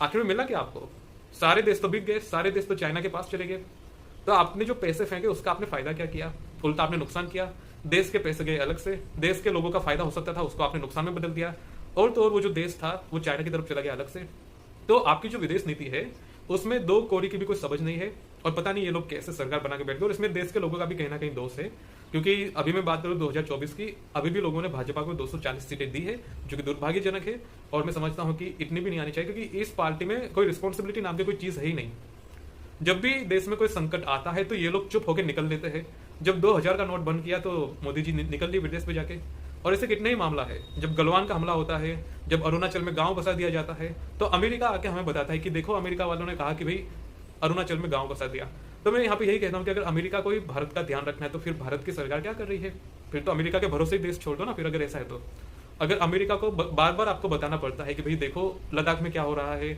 आखिर में मिला क्या आपको? सारे देश तो बिक गए, सारे देश तो चाइना के पास चले गए। तो आपने जो पैसे फेंके उसका आपने फायदा क्या किया? उल्टा आपने नुकसान किया। देश के पैसे गए अलग से, देश के लोगों का फायदा हो सकता था उसको आपने नुकसान में बदल दिया। और तो और वो जो देश था वो चाइना की तरफ चला गया अलग से। तो आपकी जो विदेश नीति है उसमें दो कौड़ी की भी कोई समझ नहीं है। और पता नहीं ये लोग कैसे सरकार बना के बैठ गए। और इसमें देश के लोगों का भी कहीं ना कहीं दोष है, क्योंकि अभी मैं बात करूं 2024 की, अभी भी लोगों ने भाजपा को 240 सीटें दी है, जो कि दुर्भाग्यजनक है। और मैं समझता हूं कि इतनी भी नहीं आनी चाहिए, क्योंकि इस पार्टी में कोई रिस्पॉन्सिबिलिटी नाम की कोई चीज है ही नहीं। जब भी देश में कोई संकट आता है तो ये लोग चुप होकर निकल लेते हैं। जब 2000 का नोट बंद किया तो मोदी जी निकल लिए विदेश में जाके। और ऐसे कितने ही मामला है, जब गलवान का हमला होता है, जब अरुणाचल में गांव बसा दिया जाता है, तो अमेरिका आके हमें बताता है कि देखो अमेरिका वालों ने कहा कि भाई अरुणाचल में गांव बसा दिया। तो मैं यहाँ पे यही कहता हूँ कि अगर अमेरिका को ही भारत का ध्यान रखना है तो फिर भारत की सरकार क्या कर रही है? फिर तो अमेरिका के भरोसे ही देश छोड़ दो ना। फिर अगर ऐसा है तो अगर अमेरिका को बार बार आपको बताना पड़ता है कि भाई देखो लद्दाख में क्या हो रहा है,